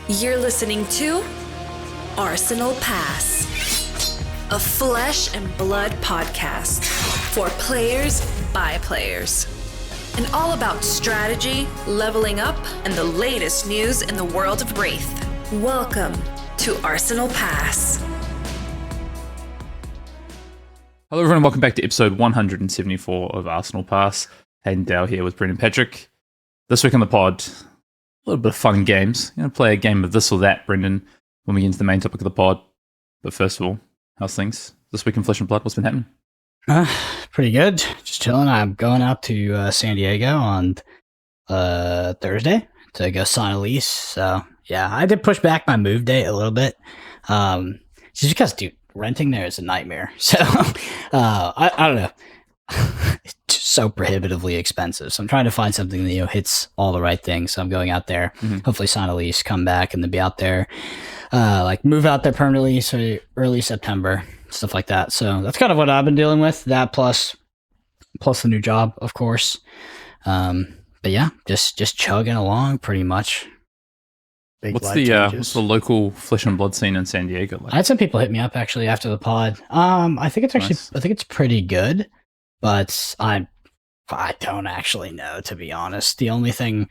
You're listening to Arsenal Pass, a flesh and blood podcast for players by players. And all about strategy, leveling up, and the latest news in the world of Wraith. Welcome to Arsenal Pass. Hello everyone, welcome back to episode 174 of Arsenal Pass. Hayden Dow here with Brendan Patrick. This week on the pod, a little bit of fun and games. Going to play a game of this or that, Brendan, when we get into the main topic of the pod. But first of all, how's things? This week in Flesh and Blood, what's been happening? Pretty good. Just chilling. I'm going out to San Diego on Thursday to go sign a lease. So, yeah, I did push back my move date a little bit. Just because, dude, renting there is a nightmare. So, I don't know. It's just so prohibitively expensive. So I'm trying to find something that, hits all the right things. So I'm going out there, hopefully sign a lease, come back, and then be out there, move out there permanently. So early September, stuff like that. So that's kind of what I've been dealing with. That plus the new job, of course. But yeah, just chugging along pretty much. What's the local Flesh and Blood scene in San Diego like? I had some people hit me up actually after the pod. I think it's actually, Nice. I think it's pretty good, but I don't actually know, to be honest. The only thing,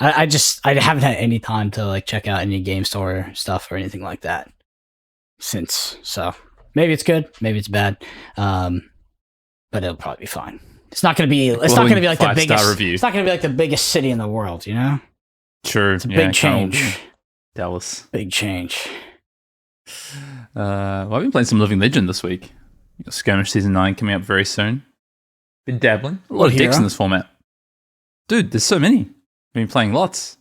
I haven't had any time to check out any game store stuff or anything like that since. So maybe it's good, maybe it's bad, but it'll probably be fine. It's not going to be. It's not going to be like the biggest. Review. It's not going to be like the biggest city in the world, Sure, It's a big change. Dallas. Big change. I've been playing some Living Legend this week. You got Skirmish Season 9 coming up very soon. Been dabbling. A lot of decks in this format. Dude, there's so many. Been playing lots.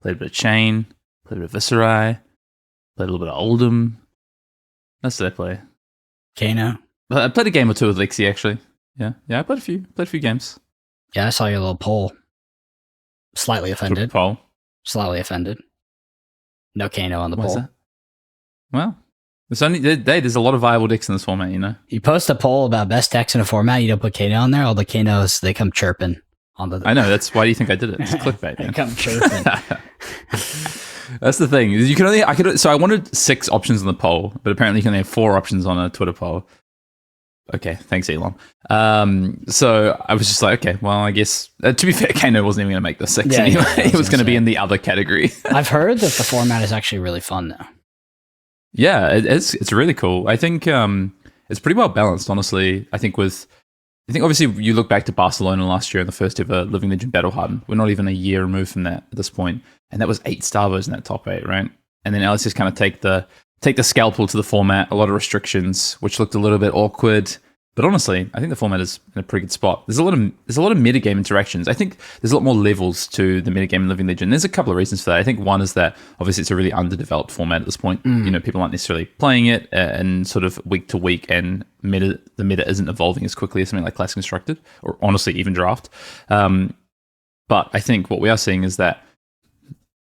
Played a bit of Chain, played a bit of Viserai, played a little bit of Oldham. That's what I play. Kano. I played a game or two with Lexi, actually. Yeah, I played a few games. Yeah, I saw your little poll. Slightly offended. Poll. Slightly offended. No Kano on the Why's poll. that? Well, there's a lot of viable decks in this format, You post a poll about best decks in a format, you don't put Kano on there, all the Kanos, they come chirping on the... I know, that's why do you think I did it? It's clickbait, They man. come chirping. That's the thing. So I wanted 6 options on the poll, but apparently you can only have 4 options on a Twitter poll. Okay, thanks, Elon. So I was just like, okay, well, I guess to be fair, Kano wasn't even going to make the 6 anyway. It was going to be in the other category. I've heard that the format is actually really fun, though. Yeah, it's really cool. I think it's pretty well balanced, honestly. I think obviously you look back to Barcelona last year in the first ever Living Legend Battle Hardened. We're not even a year removed from that at this point, and that was 8 Starvos in that top 8, right? And then let's just kind of take the scalpel to the format. A lot of restrictions, which looked a little bit awkward. But honestly, I think the format is in a pretty good spot. There's a lot of metagame interactions. I think there's a lot more levels to the metagame in Living Legend. There's a couple of reasons for that. I think one is that obviously it's a really underdeveloped format at this point. People aren't necessarily playing it and sort of week to week, and the meta isn't evolving as quickly as something like Classic Constructed, or honestly even Draft. But I think what we are seeing is that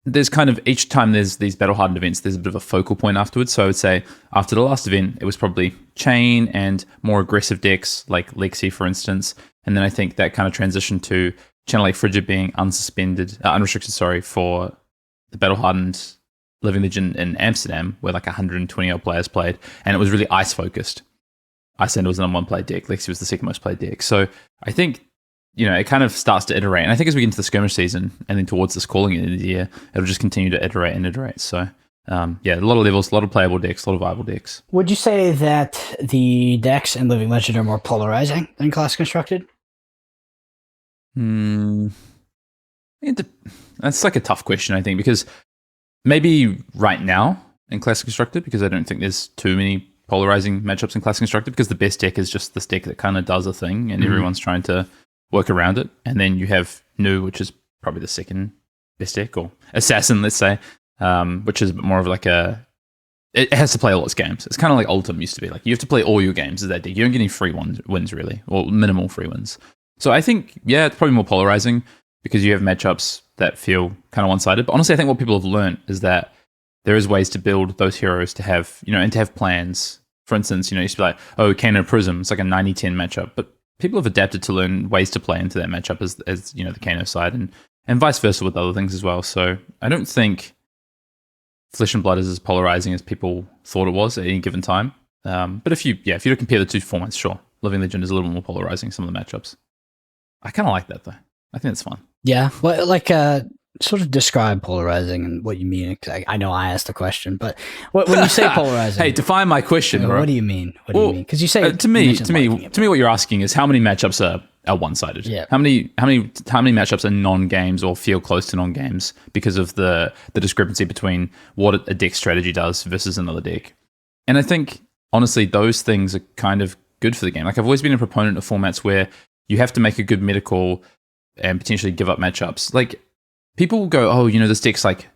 there's kind of, each time there's these battle hardened events, there's a bit of a focal point afterwards. So I would say after the last event, it was probably Chain and more aggressive decks like Lexi, for instance. And then I think that kind of transitioned to Channel 8 Frigid being unrestricted, for the battle hardened Living Legend in Amsterdam, where 120 odd players played, and it was really ice focused. Icelander was the number 1 played deck, Lexi was the second most played deck. So I think, it kind of starts to iterate. And I think as we get into the skirmish season and then towards this calling end of the year, it'll just continue to iterate and iterate. So, a lot of levels, a lot of playable decks, a lot of viable decks. Would you say that the decks in Living Legend are more polarizing than Classic Constructed? That's a tough question, I think, because maybe right now in Classic Constructed, because I don't think there's too many polarizing matchups in Classic Constructed, because the best deck is just this deck that kind of does a thing and everyone's trying to work around it. And then you have New, which is probably the second best deck, or Assassin, let's say, which is more of it has to play all its games. It's kind of like Ultim used to be. You have to play all your games as that deck. You don't get any free wins really, or minimal free wins. So I think, it's probably more polarizing because you have matchups that feel kind of one-sided. But honestly, I think what people have learned is that there is ways to build those heroes to have, and to have plans. For instance, you used to be like, oh, Kano Prism, it's like a 90-10 matchup. But people have adapted to learn ways to play into that matchup as the Kano side, and vice versa with other things as well. So I don't think Flesh and Blood is as polarizing as people thought it was at any given time. But if you were to compare the two formats, sure, Living Legend is a little more polarizing, some of the matchups. I kind of like that, though. I think it's fun. Yeah, well, sort of describe polarizing and what you mean. I know I asked the question, but when you say polarizing, hey, define my question, bro. What do you mean? What do you mean? Because you say to me, what you're asking is how many matchups are one-sided. Yeah. How many matchups are non-games or feel close to non-games because of the discrepancy between what a deck strategy does versus another deck. And I think honestly, those things are kind of good for the game. Like I've always been a proponent of formats where you have to make a good meta call and potentially give up matchups. Like people will go, oh, this deck's like,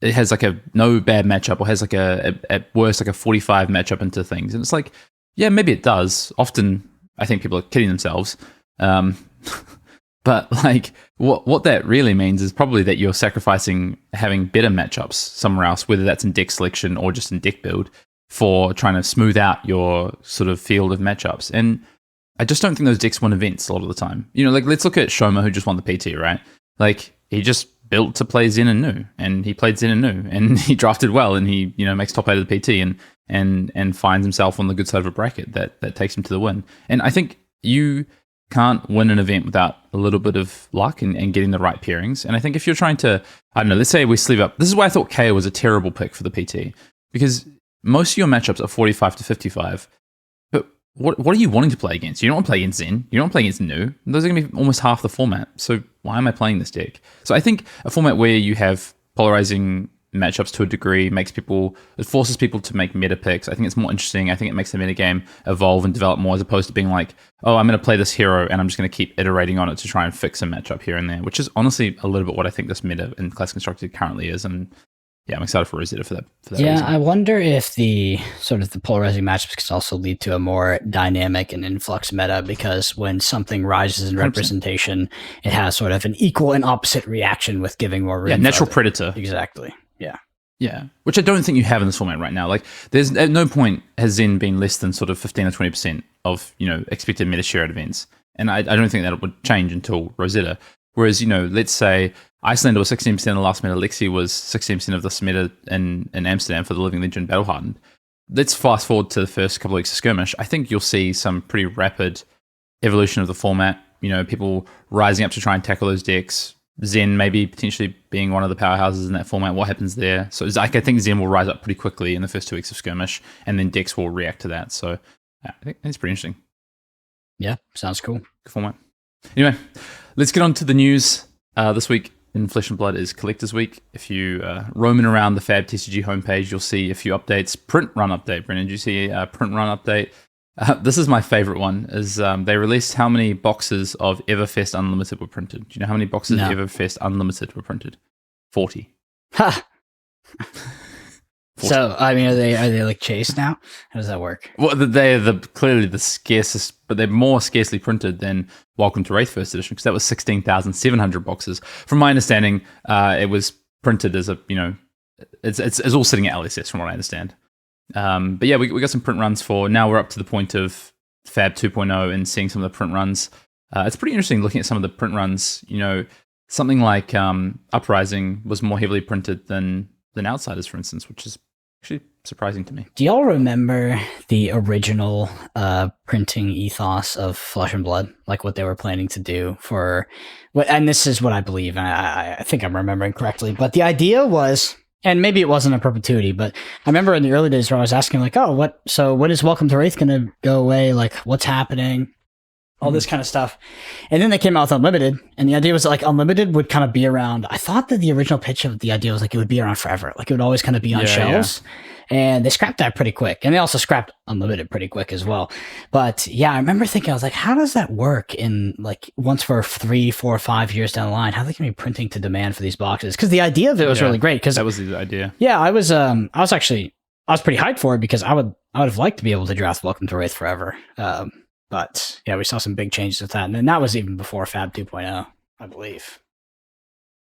it has like a no bad matchup or has like at worst like a 45 matchup into things. And it's like, yeah, maybe it does. Often I think people are kidding themselves. But like what that really means is probably that you're sacrificing having better matchups somewhere else, whether that's in deck selection or just in deck build, for trying to smooth out your sort of field of matchups. And I just don't think those decks win events a lot of the time. Like let's look at Shoma, who just won the PT, right? Like he just built to play Zen and Nu, and he played Zen and Nu, and he drafted well, and he makes top 8 of the PT, and finds himself on the good side of a bracket that takes him to the win. And I think you can't win an event without a little bit of luck and getting the right pairings. And I think if you're trying to, I don't know, let's say we sleeve up. This is why I thought KO was a terrible pick for the PT, because most of your matchups are 45 to 55. But what are you wanting to play against? You don't want to play against Zen. You don't want to play against Nu. Those are going to be almost half the format. So why am I playing this deck? So I think a format where you have polarizing matchups to a degree it forces people to make meta picks. I think it's more interesting. I think it makes the meta game evolve and develop more, as opposed to being like, oh, I'm going to play this hero and I'm just going to keep iterating on it to try and fix a matchup here and there, which is honestly a little bit what I think this meta in Classic Constructed currently is. And yeah, I'm excited for Rosetta for that yeah, reason. I wonder if the sort of the polarizing matchups can also lead to a more dynamic and influx meta, because when something rises in 100%. Representation, it has sort of an equal and opposite reaction with giving more room. Yeah, natural predator. Exactly. Yeah. Yeah, which I don't think you have in this format right now. Like, there's at no point has Zen been less than sort of 15 or 20% of expected meta share at events, and I don't think that would change until Rosetta. Whereas let's say Icelander was 16% of the last meta, Lexi was 16% of this meta in Amsterdam for the Living Legend Battle Hardened. Let's fast forward to the first couple of weeks of skirmish. I think you'll see some pretty rapid evolution of the format. People rising up to try and tackle those decks. Zen maybe potentially being one of the powerhouses in that format. What happens there? So I think Zen will rise up pretty quickly in the first 2 weeks of skirmish, and then decks will react to that. So I think it's pretty interesting. Yeah, sounds cool. Good format. Anyway, let's get on to the news. This week in Flesh and Blood is Collector's Week. If you roaming around the Fab TCG homepage, you'll see a few updates. Print run update, Brendan. Did you see a print run update? This is my favorite one. Is they released how many boxes of Everfest Unlimited were printed. Do you know how many boxes of Everfest Unlimited were printed? 40. Ha! So, I mean, are they like chased now? How does that work? Well, they're clearly the scarcest, but they're more scarcely printed than Welcome to Wraith First Edition, because that was 16,700 boxes. From my understanding, it was printed as it's all sitting at LSS from what I understand. But yeah, we got some print runs for, now we're up to the point of Fab 2.0 and seeing some of the print runs. It's pretty interesting looking at some of the print runs. Something like Uprising was more heavily printed than Outsiders, for instance, which is actually surprising to me. Do y'all remember the original printing ethos of Flesh and Blood? Like what they were planning to do for, and this is what I believe, and I think I'm remembering correctly, but the idea was, and maybe it wasn't a perpetuity, but I remember in the early days where I was asking like, oh, when is Welcome to Wraith going to go away? Like, what's happening? All this kind of stuff. And then they came out with Unlimited, and the idea was like Unlimited would kind of be around. I thought that the original pitch of the idea was like it would be around forever. Like it would always kind of be on shelves. Yeah. And they scrapped that pretty quick. And they also scrapped Unlimited pretty quick as well. But yeah, I remember thinking, I was like, how does that work in like once for 3, 4, 5 years down the line? How are they going to be printing to demand for these boxes? Because the idea of it was really great. Because that was the idea. Yeah, I was pretty hyped for it, because I would have liked to be able to draft Welcome to Wraith forever. But yeah, we saw some big changes with that. And then that was even before Fab 2.0, I believe.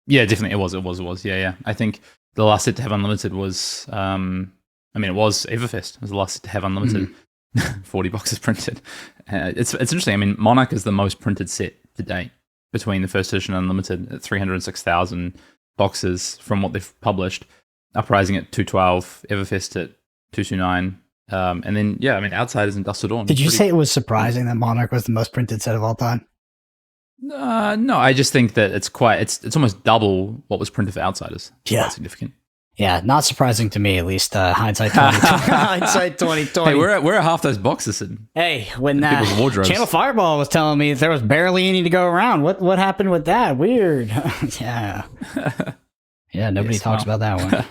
Yeah, definitely. It was. Yeah. I think the last set to have Unlimited was, it was Everfest. It was the last set to have Unlimited. 40 boxes printed. It's interesting. I mean, Monarch is the most printed set to date between the first edition and Unlimited at 306,000 boxes from what they've published. Uprising at 212, Everfest at 229. And then, Outsiders and Dust to Dawn. Did you say it was surprising that Monarch was the most printed set of all time? No, I just think that it's almost double what was printed for Outsiders. It's quite significant. Yeah, not surprising to me, at least. Hindsight 2020. Hindsight 2020. Hey, we're at half those boxes sitting. Hey, when people's wardrobes. Channel Fireball was telling me there was barely any to go around. What happened with that? Weird. Yeah. Yeah, nobody talks about that one.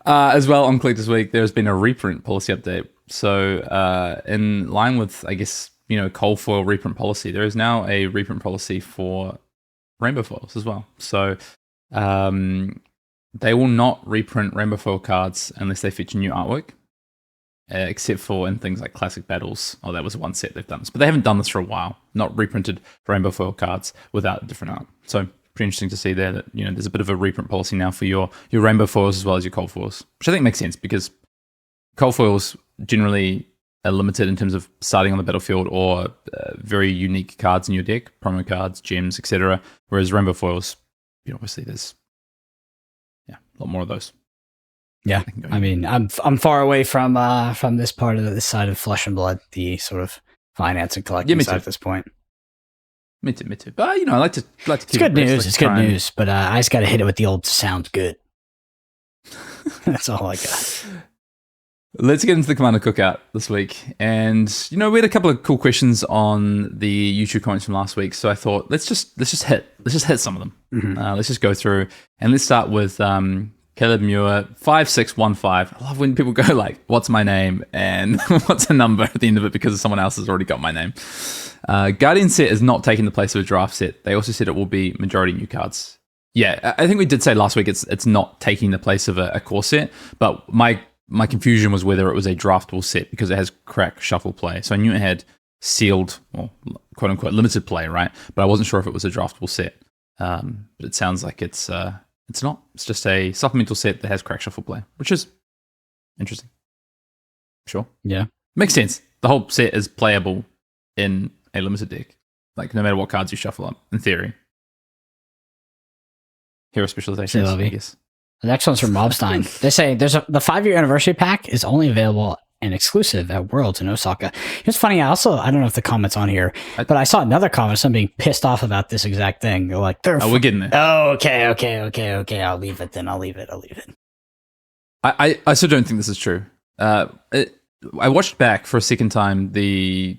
As well, on Collectors Week, there's been a reprint policy update. So, in line with, I guess, cold foil reprint policy, there is now a reprint policy for rainbow foils as well. So, they will not reprint rainbow foil cards unless they feature new artwork, except for in things like classic battles. Oh, that was one set they've done this, but they haven't done this for a while. Not reprinted rainbow foil cards without different art. So pretty interesting to see there that there's a bit of a reprint policy now for your rainbow foils as well as your cold foils, which I think makes sense because cold foils generally are limited in terms of starting on the battlefield or very unique cards in your deck, promo cards, gems, etc. Whereas rainbow foils, obviously there's a lot more of those. Yeah, I mean, I'm far away from this part of this side of Flesh and Blood, the sort of finance and collecting side at this point. Me too. But I like to keep it's good news. It's good news, but I just got to hit it with the old sounds good. That's all I got. Let's get into the Commander Cookout this week. And, we had a couple of cool questions on the YouTube comments from last week. So I thought, let's just hit some of them. Mm-hmm. Let's just go through. And let's start with Caleb Muir, 5615. I love when people go like, what's my name? And what's a number at the end of it because someone else has already got my name. Guardian set is not taking the place of a draft set. They also said it will be majority new cards. Yeah, I think we did say last week it's not taking the place of a core set. But my confusion was whether it was a draftable set because it has crack shuffle play. So I knew it had sealed, or quote unquote limited play, right? But I wasn't sure if it was a draftable set. But it sounds like it's not. It's just a supplemental set that has crack shuffle play, which is interesting. Sure. Yeah. Makes sense. The whole set is playable in a limited deck. Like no matter what cards you shuffle up, in theory. Hero specializations, I guess. The next one's from Mobstein. They say the 5-year anniversary pack is only available and exclusive at Worlds in Osaka. It's funny. I don't know if the comment's on here, but I saw another comment. Someone being pissed off about this exact thing. They're like, we're getting there. Oh, okay. I'll leave it then. I'll leave it. I still don't think this is true. I watched back for a second time the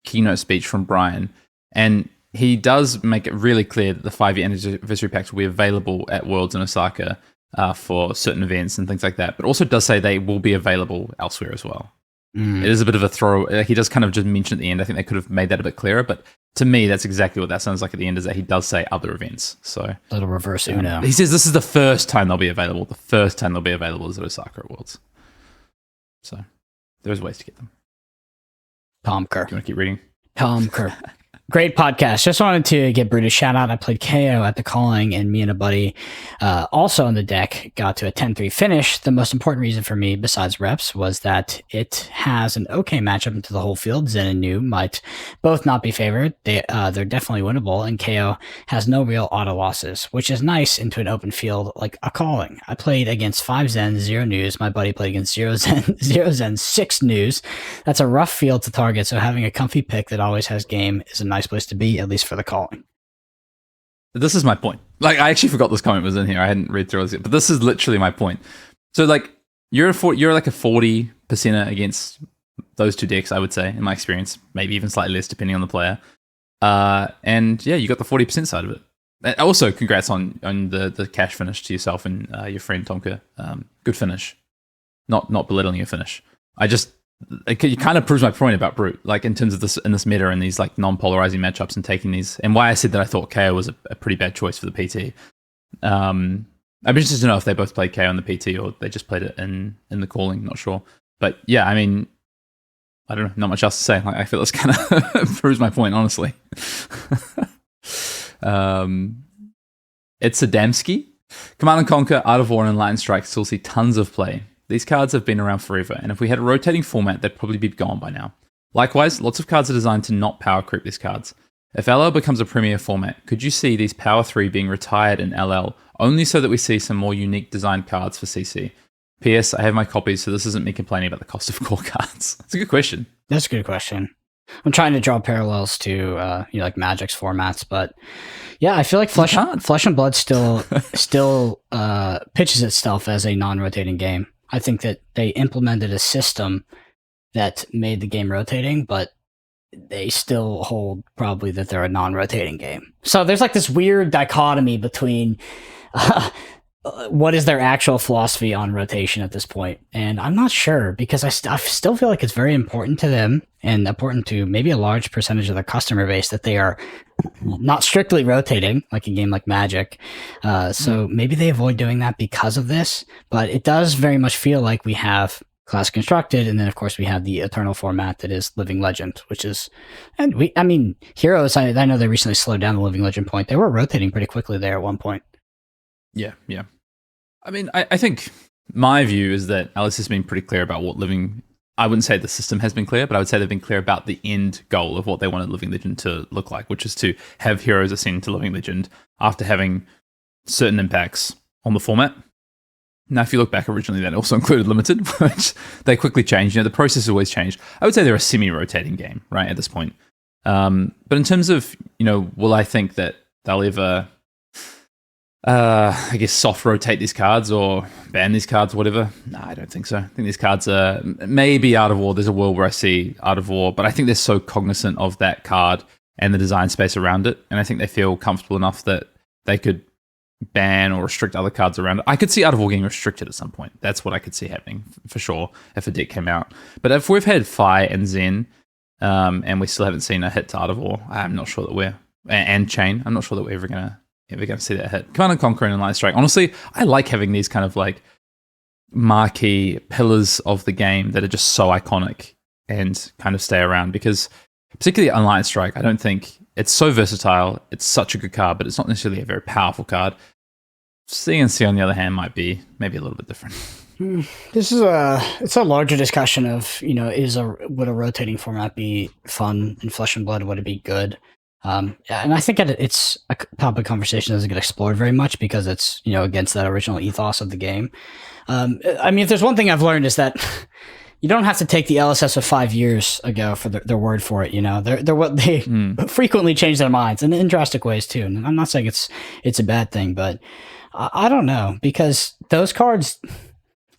keynote speech from Brian, and he does make it really clear that the 5-year anniversary packs will be available at Worlds in Osaka for certain events and things like that. But also does say they will be available elsewhere as well. It is a bit of a throw. He does kind of just mention at the end. I think they could have made that a bit clearer. But to me, that's exactly what that sounds like at the end, is that he does say other events. So little reverse Uno. He says this is the first time they'll be available. The first time they'll be available is at Osaka at Worlds. So there's ways to get them. Tom Kerr. Do you want to keep reading? Tom Kerr. Great podcast. Just wanted to give Brutus a shout out. I played KO at the Calling, and me and a buddy also on the deck got to a 10-3 finish. The most important reason for me, besides reps, was that it has an okay matchup into the whole field. Zen and New might both not be favored. They're definitely winnable, and KO has no real auto losses, which is nice into an open field like a Calling. I played against 5 Zen, 0 News. My buddy played against 0 Zen, 6 News. That's a rough field to target, so having a comfy pick that always has game is a nice place to be, at least for the Calling. This is my point. Like, I actually forgot this comment was in here. I hadn't read through it yet, but this is literally my point. So, like, you're like a 40%er against those two decks, I would say, in my experience. Maybe even slightly less, depending on the player. And yeah, you got the 40% side of it. And also, congrats on the cash finish to yourself and your friend Tonka. Good finish. Not belittling your finish. It kind of proves my point about Brute, like in terms of this in this meta and these like non-polarizing matchups and taking these, and why I said that I thought KO was a pretty bad choice for the PT. I'm interested to know if they both played KO in the PT or they just played it in the Calling. Not sure, but yeah, I mean, I don't know, not much else to say. Like, I feel this kind of proves my point, honestly. It's Adamski. Command and Conquer, Art of War, and Lightning Strike still see tons of play. These cards have been around forever, and if we had a rotating format, they'd probably be gone by now. Likewise, lots of cards are designed to not power creep these cards. If LL becomes a premier format, could you see these Power 3 being retired in LL only so that we see some more unique design cards for CC? PS, I have my copies, so this isn't me complaining about the cost of core cards. That's a good question. That's a good question. I'm trying to draw parallels to like Magic's formats, but yeah, I feel like Flesh and Blood still pitches itself as a non-rotating game. I think that they implemented a system that made the game rotating, but they still hold probably that they're a non-rotating game. So there's like this weird dichotomy between what is their actual philosophy on rotation at this point. And I'm not sure, because I still feel like it's very important to them and important to maybe a large percentage of the customer base that they are not strictly rotating like a game like Magic. So maybe they avoid doing that because of this, but it does very much feel like we have Class Constructed, and then of course we have the Eternal format that is Living Legend, which is, Heroes, I know they recently slowed down the Living Legend point. They were rotating pretty quickly there at one point. Yeah. I mean, I think my view is that Alice has been pretty clear about what I wouldn't say the system has been clear, but I would say they've been clear about the end goal of what they wanted Living Legend to look like, which is to have heroes ascend to Living Legend after having certain impacts on the format. Now, if you look back originally, that also included Limited, which they quickly changed. The process has always changed. I would say they're a semi-rotating game, right, at this point. But in terms of, will I think that they'll ever, soft rotate these cards or ban these cards or whatever? No, I don't think so. I think these cards are maybe Art of War. There's a world where I see Art of War, but I think they're so cognizant of that card and the design space around it. And I think they feel comfortable enough that they could ban or restrict other cards around it. I could see Art of War getting restricted at some point. That's what I could see happening for sure if a deck came out. But if we've had Fi and Zen, and we still haven't seen a hit to Art of War, I'm not sure that we're and Chain. I'm not sure that we're ever gonna see that hit. Command and Conquer and Enlightened Strike. Honestly, I like having these kind of like marquee pillars of the game that are just so iconic and kind of stay around, because particularly Enlightened Strike, I don't think it's so versatile. It's such a good card, but it's not necessarily a very powerful card. CNC, on the other hand, might be maybe a little bit different. This is it's a larger discussion of, would a rotating format be fun in Flesh and Blood? Would it be good? And I think it's a topic of conversation that doesn't get explored very much because it's, against that original ethos of the game. If there's one thing I've learned is that you don't have to take the LSS of 5 years ago for their word for it. They frequently change their minds, and in drastic ways too. And I'm not saying it's a bad thing, but I don't know, because those cards,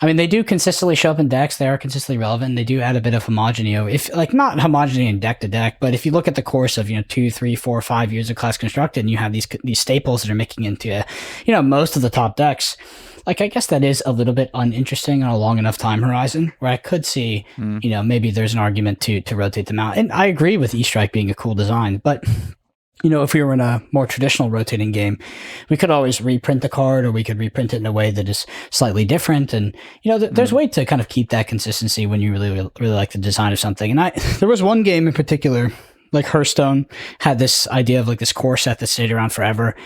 they do consistently show up in decks. They are consistently relevant. They do add a bit of homogeneity, if like not homogeneity in deck to deck, but if you look at the course of 2, 3, 4, 5 years of Class Constructed, and you have these staples that are making into most of the top decks. Like, I guess that is a little bit uninteresting on a long enough time horizon where I could see, maybe there's an argument to rotate them out. And I agree with E-Strike being a cool design, but, if we were in a more traditional rotating game, we could always reprint the card, or we could reprint it in a way that is slightly different. And, there's a way to kind of keep that consistency when you really, really like the design of something. And there was one game in particular, like Hearthstone, had this idea of like this core set that stayed around forever.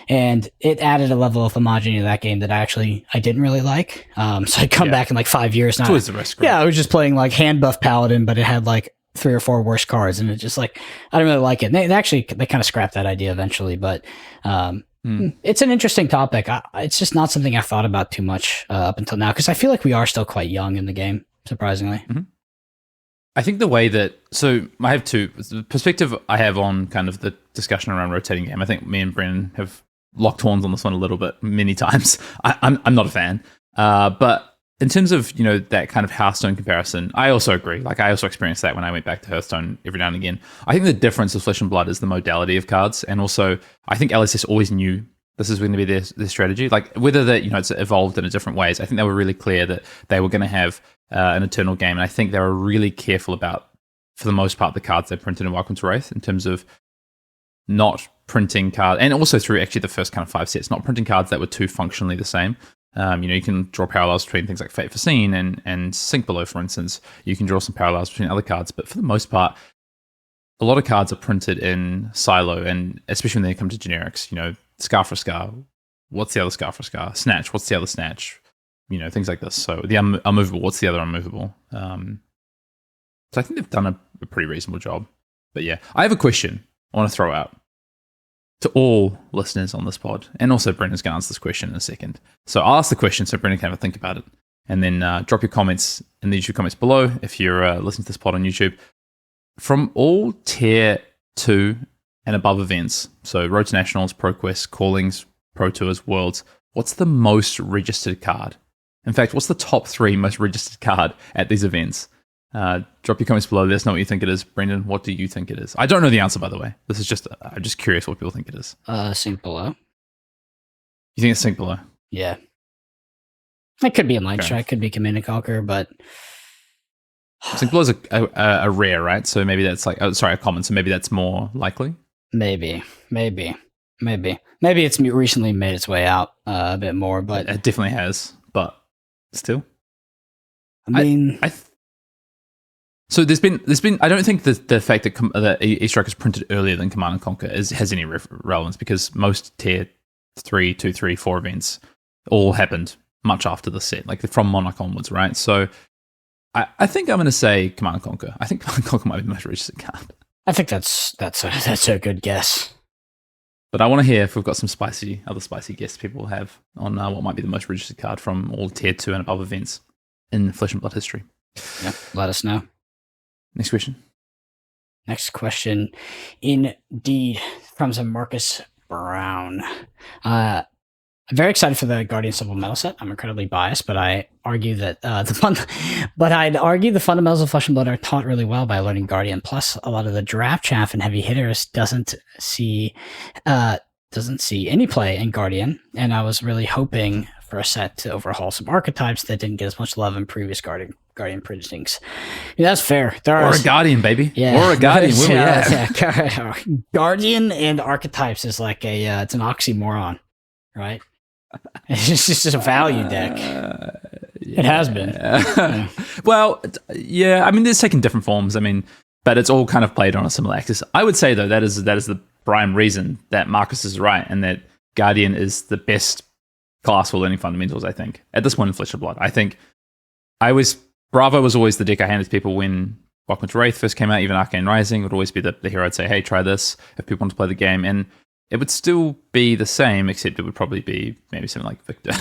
And it added a level of homogeneity to that game that I didn't really like. So I'd come back in like 5 years now. It's always the risk, right? Yeah, I was just playing like Hand Buff Paladin, but it had like 3 or 4 worse cards, and it just like I didn't really like it. And they kind of scrapped that idea eventually, but it's an interesting topic. It's just not something I've thought about too much up until now, because I feel like we are still quite young in the game, surprisingly. Mm-hmm. I think the way that, so I have the perspective I have on kind of the discussion around rotating game. I think me and Brendan have locked horns on this one a little bit many times. I'm not a fan, but in terms of that kind of Hearthstone comparison, I also agree. Like, I also experienced that when I went back to Hearthstone every now and again. I think the difference of Flesh and Blood is the modality of cards, and also I think LSS always knew this is going to be their strategy. Like, whether that it's evolved in a different ways, I think they were really clear that they were going to have an eternal game, and I think they were really careful about, for the most part, the cards they printed in Welcome to Wraith in terms of not printing cards, and also through actually the first kind of 5 sets, not printing cards that were too functionally the same. You can draw parallels between things like Fate Foreseen and Sink Below, for instance. You can draw some parallels between other cards, but for the most part, a lot of cards are printed in silo, and especially when they come to generics, Scar for Scar, what's the other Scar for Scar? Snatch, what's the other Snatch? Things like this. So the unmovable, what's the other unmovable? So I think they've done a pretty reasonable job. But yeah, I have a question. I want to throw out to all listeners on this pod, and also Brendan's going to answer this question in a second. So I'll ask the question so Brendan can have a think about it, and then drop your comments in the YouTube comments below if you're listening to this pod on YouTube. From all Tier 2 and above events, so Road to Nationals, ProQuest, Callings, Pro Tours, Worlds, what's the most registered card? In fact, what's the top 3 most registered card at these events? Drop your comments below. Let us know what you think it is. Brendan, what do you think it is? I don't know the answer, by the way. This is just, I'm just curious what people think it is. Sync below. You think it's Sync Below? Yeah. It could be a Mind Strike, could be Command and Conquer, but... Sync Below is a rare, right? So maybe that's like, a common, so maybe that's more likely? Maybe it's recently made its way out a bit more, but... It definitely has, but still. I mean... So there's been. I don't think the fact that E-Strike is printed earlier than Command and Conquer has any relevance, because most Tier 3, 2, 3, 4 events all happened much after the set, like from Monarch onwards, right? So I think I'm going to say Command and Conquer. I think Command and Conquer might be the most registered card. I think that's a good guess. But I want to hear if we've got some other spicy guests people have on what might be the most registered card from all Tier 2 and above events in Flesh and Blood history. Yeah, let us know. Next question. Next question, indeed, from some Marcus Brown. I'm very excited for the Guardian Supplemental set. I'm incredibly biased, but I argue that I'd argue the fundamentals of Flesh and Blood are taught really well by learning Guardian. Plus, a lot of the draft chaff and heavy hitters doesn't see any play in Guardian, and I was really hoping for a set to overhaul some archetypes that didn't get as much love in previous Guardian printings. Yeah, that's fair. Or a Guardian, baby. Yeah. Or a Guardian. Yeah. Guardian and archetypes is like it's an oxymoron, right? It's just a value deck. It has been. Yeah. Well, yeah. I mean, it's taken different forms. I mean, but it's all kind of played on a similar axis. I would say though that is the prime reason that Marcus is right, and that Guardian is the best class for learning fundamentals. I think at this point in Flesh of Blood, I think Bravo was always the deck I handed to people when Welcome to Wraith first came out. Even Arcane Rising would always be the hero I'd say, hey, try this if people want to play the game, and it would still be the same, except it would probably be maybe something like Victor.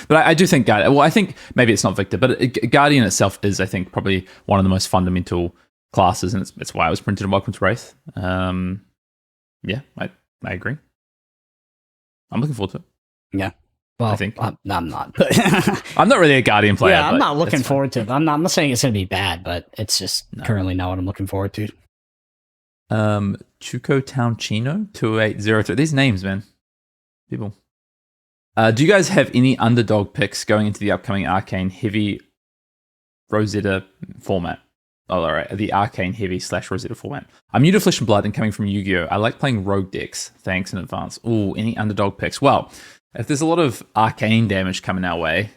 But I do think Guardian. Well, I think maybe it's not Victor, but Guardian itself is, I think, probably one of the most fundamental classes, and it's why it was printed in Welcome to Wraith. Yeah, I agree. I'm looking forward to it. Yeah. Well, I think I'm not. I'm not really a Guardian player. Yeah, I'm not looking forward to it. I'm not saying it's going to be bad, but it's just currently not what I'm looking forward to. Chuco Town Chino 2803. These names, man. People. Do you guys have any underdog picks going into the upcoming Arcane Heavy Rosetta format? Oh, all right. The Arcane Heavy / Rosetta format. I'm new to Flesh and Blood and coming from Yu-Gi-Oh! I like playing rogue decks. Thanks in advance. Ooh, any underdog picks? Well, if there's a lot of arcane damage coming our way,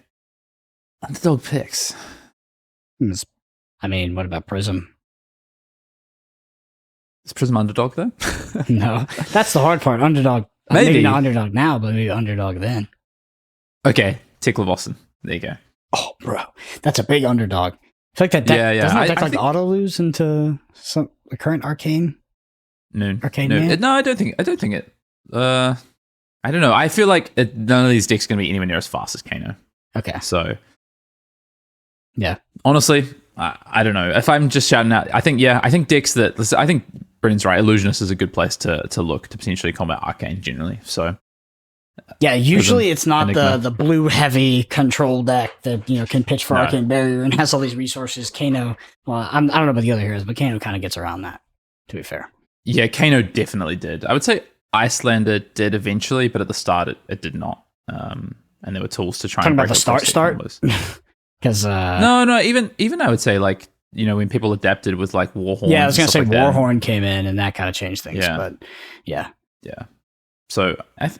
underdog picks. I mean, what about Prism? Is Prism underdog though? No, that's the hard part. Underdog. Maybe not underdog now, but maybe underdog then. Okay, Tickler Boston. There you go. Oh, bro, that's a big underdog. I feel like that deck, doesn't that deck auto lose into the current Arcane? Arcane Man? No, I don't think it. I don't know. I feel like none of these decks are going to be anywhere near as fast as Kano. Okay. So, yeah. Honestly, I don't know. If I'm just shouting out, I think decks that... I think Brendan's right. Illusionist is a good place to look to potentially combat Arcane generally. So, yeah, usually it's not the blue heavy control deck that can pitch for Arcane Barrier and has all these resources. Kano, well, I don't know about the other heroes, but Kano kind of gets around that, to be fair. Yeah, Kano definitely did. I would say Icelander did eventually, but at the start it did not. And there were tools to try and break about the start. Because no, even I would say like when people adapted with like Warhorn. Yeah, I was gonna say Warhorn came in and that kind of changed things. Yeah. But yeah. So I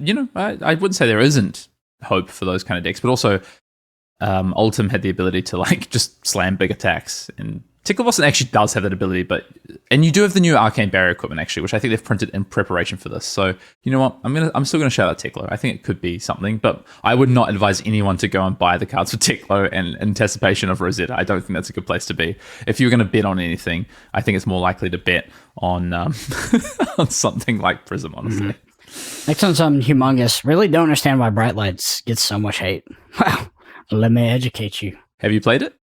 wouldn't say there isn't hope for those kind of decks, but also Ultim had the ability to like just slam big attacks and Tickler Boston actually does have that ability, and you do have the new Arcane Barrier equipment actually, which I think they've printed in preparation for this. So you know what, I'm still gonna shout out Tickler. I think it could be something, but I would not advise anyone to go and buy the cards for Tickler and anticipation of Rosetta. I don't think that's a good place to be. If you're gonna bet on anything, I think it's more likely to bet on on something like Prism, honestly. Next one's humongous. Really don't understand why Bright Lights gets so much hate. Wow, let me educate you. Have you played it?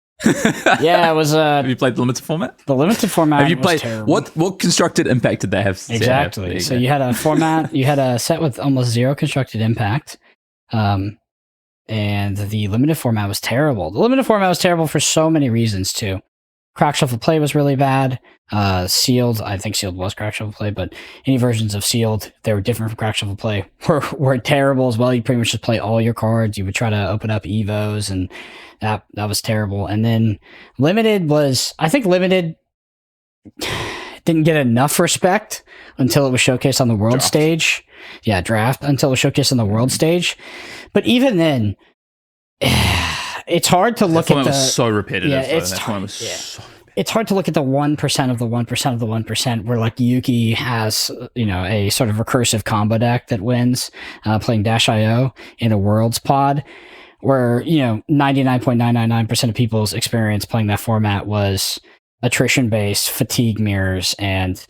Yeah, it was. Have you played the limited format? The limited format. Have you played? Was terrible. What constructed impact did they have? Exactly. So you had a format. You had a set with almost 0 constructed impact, and the limited format was terrible. The limited format was terrible for so many reasons too. Crack Shuffle Play was really bad. Sealed, I think Sealed was Crack Shuffle Play, but any versions of Sealed, they were different from Crack Shuffle Play, were terrible as well. You pretty much just play all your cards. You would try to open up Evos, and that was terrible. And then Limited was, I think Limited didn't get enough respect until it was showcased on the world stage. Yeah, Draft, until it was showcased on the world stage. But even then, it's hard to look at the... was so repetitive. Yeah, it's hard to look at the 1% of the 1% of the 1%, where like Yuki has, a sort of recursive combo deck that wins, playing Dash.io in a Worlds pod, where, 99.999% of people's experience playing that format was attrition-based, fatigue mirrors, and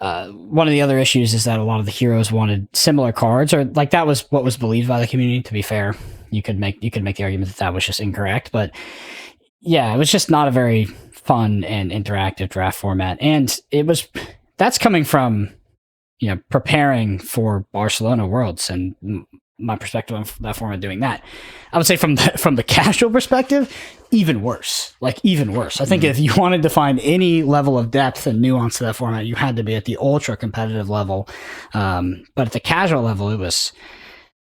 one of the other issues is that a lot of the heroes wanted similar cards, or like that was what was believed by the community. To be fair, you could make the argument that was just incorrect, but yeah, it was just not a very fun and interactive draft format. And that's coming from, preparing for Barcelona Worlds and my perspective on that format doing that. I would say from the casual perspective, even worse. I think if you wanted to find any level of depth and nuance to that format, you had to be at the ultra competitive level. But at the casual level, it was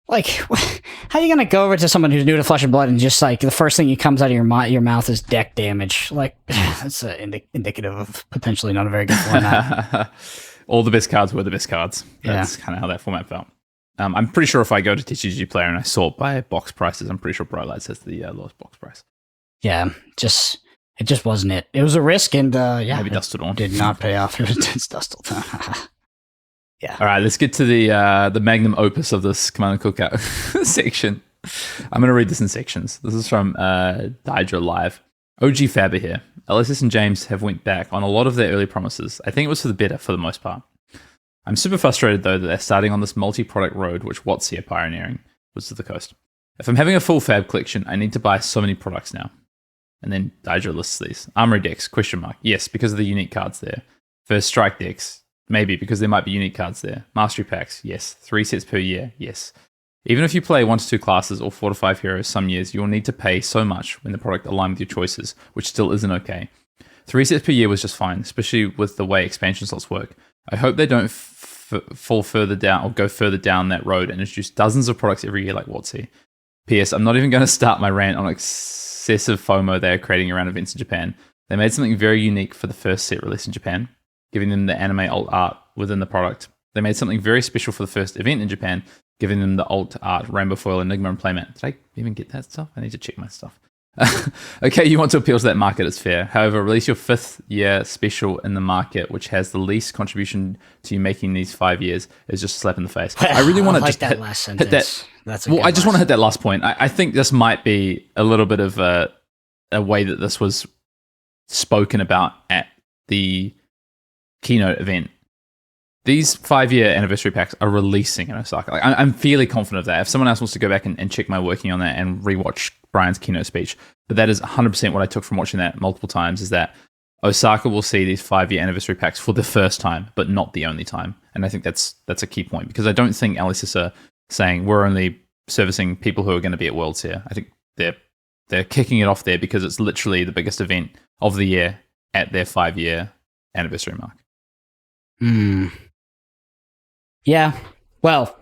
like, how are you going to go over to someone who's new to Flesh and Blood and just like the first thing that comes out of your mouth is deck damage? Like, that's indicative of potentially not a very good format. All the best cards were the best cards. That's kind of how that format felt. I'm pretty sure if I go to TCG Player and I sort by box prices, I'm pretty sure Bright Lights has the lowest box price. Yeah, it just wasn't it. It was a risk, and maybe Dust Till Dawn did not pay off. It was Dust Till Dawn. Yeah. All right, let's get to the magnum opus of this Command & Cookout section. I'm going to read this in sections. This is from Dydra Live. OG Fabber here. LSS and James have went back on a lot of their early promises. I think it was for the better for the most part. I'm super frustrated though that they're starting on this multi-product road which WotC are pioneering, was to the coast. If I'm having a full Fab collection, I need to buy so many products now. And then Dydra lists these. Armory decks, question mark. Yes, because of the unique cards there. First Strike decks, maybe because there might be unique cards there. Mastery packs, yes. 3 sets per year, yes. Even if you play 1 to 2 classes or 4 to 5 heroes some years, you'll need to pay so much when the product aligns with your choices, which still isn't okay. 3 sets per year was just fine, especially with the way expansion slots work. I hope they don't fall further down or go further down that road and introduce dozens of products every year like WotC. P.S. I'm not even going to start my rant on excessive FOMO they are creating around events in Japan. They made something very unique for the first set released in Japan, giving them the anime alt art within the product. They made something very special for the first event in Japan, giving them the alt art, Rainbow Foil, Enigma, and Playmat. Did I even get that stuff? I need to check my stuff. Okay, you want to appeal to that market, it's fair. However, release your 5th year special in the market, which has the least contribution to you making these 5 years, is just a slap in the face. I really want to just that last sentence. Hit that. That's a I just want to hit that last point. I think this might be a little bit of a way that this was spoken about at the keynote event. These 5-year anniversary packs are releasing in Osaka. Like, I'm fairly confident of that. If someone else wants to go back and check my working on that and rewatch Brian's keynote speech, but that is 100% what I took from watching that multiple times, is that Osaka will see these 5-year anniversary packs for the first time, but not the only time. And I think that's a key point, because I don't think LSS are saying we're only servicing people who are going to be at Worlds here. I think they're kicking it off there because it's literally the biggest event of the year at their 5-year anniversary mark. Yeah, well,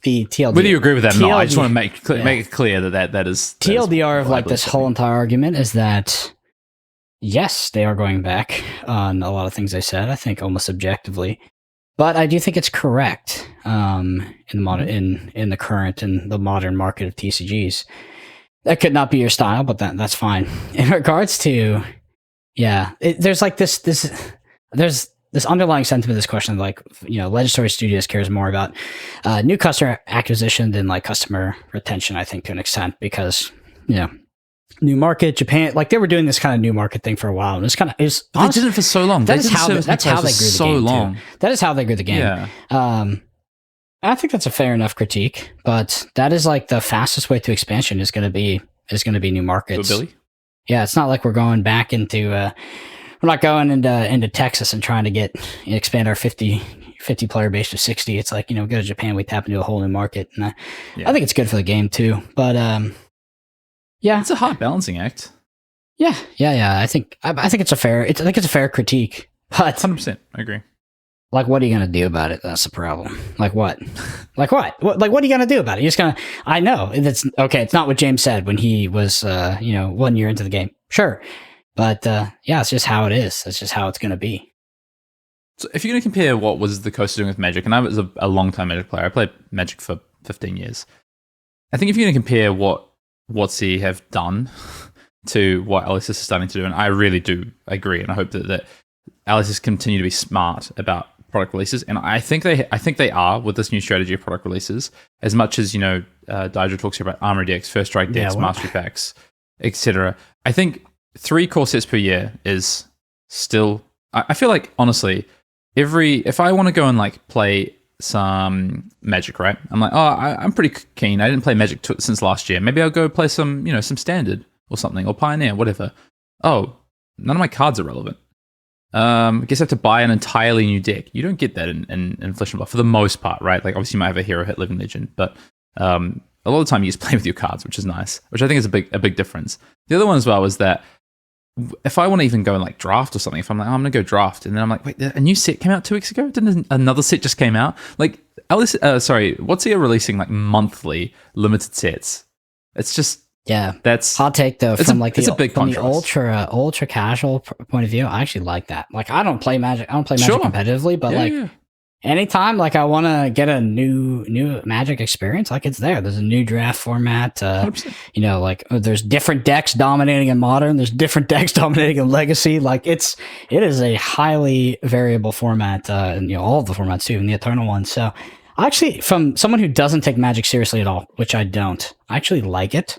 the TLDR. Whether you agree with that or not, I just want to make it clear that is... TLDR of like this whole entire argument is that, yes, they are going back on a lot of things they said, I think almost objectively. But I do think it's correct in the current and the modern market of TCGs. That could not be your style, but that's fine. In regards to, Yeah, there's like there's this underlying sentiment of this question, like, Legendary Studios cares more about new customer acquisition than like customer retention, I think, to an extent, because, new market, Japan, like they were doing this kind of new market thing for a while, and it's kind of they did it for so long. That's how they grew the game. Long. Too. That is how they grew the game. Yeah. I think that's a fair enough critique, but that is like the fastest way to expansion is going to be new markets. Billy? Yeah, it's not like we're going back into we're not going into Texas and trying to expand our 50 player base to 60. It's like, we go to Japan, we tap into a whole new market, and I think it's good for the game too. But yeah, it's a hard balancing act. Yeah. I think it's a fair critique, but 100%, I agree. Like, what are you going to do about it? That's the problem. Like what? Like what? What are you going to do about it? You're just going to, I know it's okay. It's not what James said when he was, 1 year into the game. Sure. But, it's just how it is. That's just how it's going to be. So if you're going to compare what was the Coast doing with Magic, and I was a long-time Magic player. I played Magic for 15 years. I think if you're going to compare what WotC have done to what LSS is starting to do, and I really do agree, and I hope that LSS continue to be smart about product releases, and I think they are with this new strategy of product releases. As much as Daiju talks here about Armory decks, First Strike decks, Mastery packs, etc. I think 3 core sets per year is still. I feel like honestly, if I want to go and like play some Magic, right? I'm like, I'm pretty keen. I didn't play Magic since last year. Maybe I'll go play some Standard or something, or Pioneer, whatever. Oh, none of my cards are relevant. I guess I have to buy an entirely new deck. You don't get that in Flesh and Blood for the most part, right? Like obviously you might have a hero hit Living Legend, but a lot of the time you just play with your cards, which is nice, which I think is a big difference. The other one as well is that if I want to even go and like draft or something, if I'm like, I'm gonna go draft, and then I'm like, wait, a new set came out 2 weeks ago? Didn't another set just came out? Like, what's he releasing like monthly limited sets? It's just that's hot take though. From the ultra casual point of view, I actually like that. Like, I don't play Magic competitively, but anytime like I want to get a new Magic experience, like it's there. There's a new draft format. There's different decks dominating in Modern. There's different decks dominating in Legacy. Like it is a highly variable format. And all of the formats too, and the Eternal one. So actually, from someone who doesn't take Magic seriously at all, which I don't, I actually like it.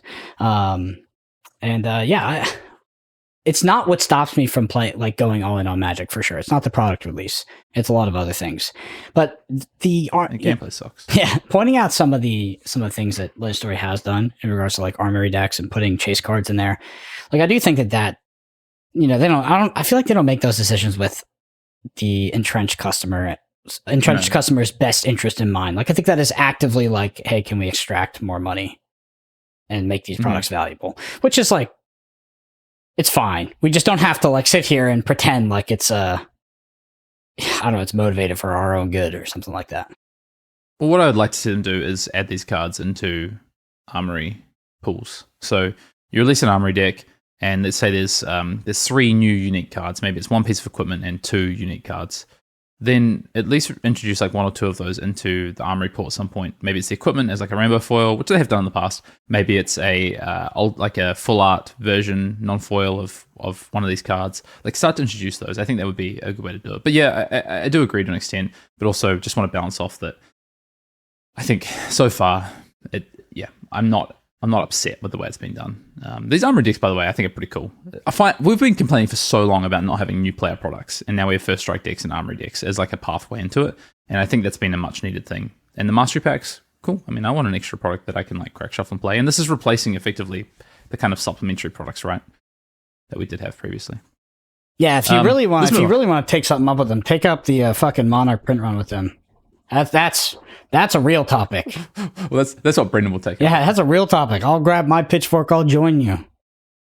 It's not what stops me from going all in on Magic for sure. It's not the product release. It's a lot of other things. But the gameplay sucks. Yeah, pointing out some of the things that Legendary has done in regards to like Armory decks and putting chase cards in there. Like I do think that they don't. I feel like they don't make those decisions with the entrenched customer's best interest in mind. Like I think that is actively like, hey, can we extract more money and make these products valuable? Which is like, it's fine. We just don't have to like sit here and pretend like it's it's motivated for our own good or something like that. Well, what I would like to see them do is add these cards into Armory pools. So you release an Armory deck, and let's say there's 3 new unique cards. Maybe it's 1 piece of equipment and 2 unique cards. Then at least introduce like 1 or 2 of those into the Armory pool at some point. Maybe it's the equipment as like a rainbow foil, which they have done in the past. Maybe it's a full art version, non-foil of one of these cards. Like start to introduce those. I think that would be a good way to do it. But yeah, I do agree to an extent, but also just want to balance off that. I think so far, I'm not upset with the way it's been done. These Armory decks, by the way, I think are pretty cool. I find we've been complaining for so long about not having new player products, and now we have First Strike decks and Armory decks as like a pathway into it. And I think that's been a much needed thing. And the Mastery packs, cool. I mean, I want an extra product that I can like crack shuffle and play. And this is replacing effectively the kind of supplementary products, right, that we did have previously. Yeah, if you really want to take something up with them, take up the fucking Monarch print run with them. That's a real topic. Well, that's what Brendan will take. Yeah, that's a real topic. I'll grab my pitchfork. I'll join you.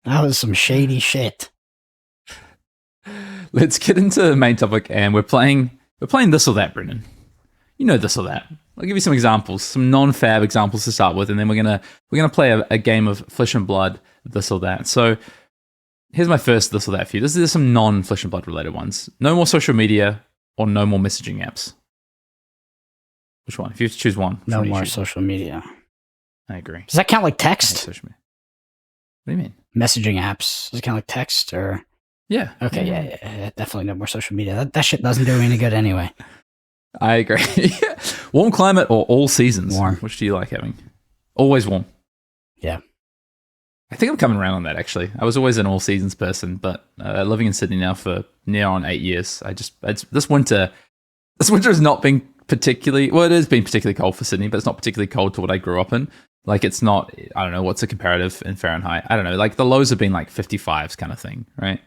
That was some shady shit. Let's get into the main topic, and we're playing this or that, Brendan. You know, this or that. I'll give you some examples, some non-fab examples to start with, and then we're gonna play a game of Flesh and Blood, this or that. So here's my first this or that for you. There's some non-Flesh and Blood related ones. No more social media or no more messaging apps. Which one? If you have to choose one. No more social media. I agree. Does that count like text? Social media. What do you mean? Messaging apps. Does it count like text or? Yeah. Okay, yeah, definitely no more social media. That shit doesn't do me any good anyway. I agree. Warm climate or all seasons? Warm. Which do you like having? Always warm. Yeah. I think I'm coming around on that, actually. I was always an all seasons person, but living in Sydney now for near on 8 years, this winter has not been particularly, well, it has been particularly cold for Sydney, but it's not particularly cold to what I grew up in. Like, it's not, I don't know, what's the comparative in Fahrenheit? I don't know. Like, the lows have been like 55s kind of thing, right?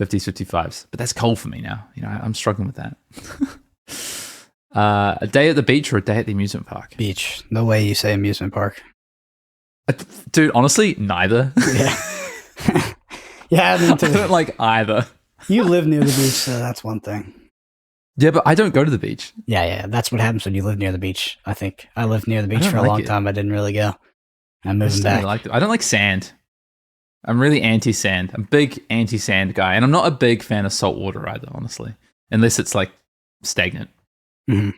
50s, 55s. But that's cold for me now. You know, I'm struggling with that. A day at the beach or a day at the amusement park? Beach. No way you say amusement park. Dude, honestly, neither. Yeah. Yeah, I don't like either. You live near the beach, so that's one thing. Yeah, but I don't go to the beach. Yeah. That's what happens when you live near the beach, I think. I lived near the beach for a long time. I didn't really go. I'm moving back. I don't like sand. I'm really anti-sand. I'm a big anti-sand guy. And I'm not a big fan of salt water either, honestly. Unless it's like stagnant. Mm-hmm.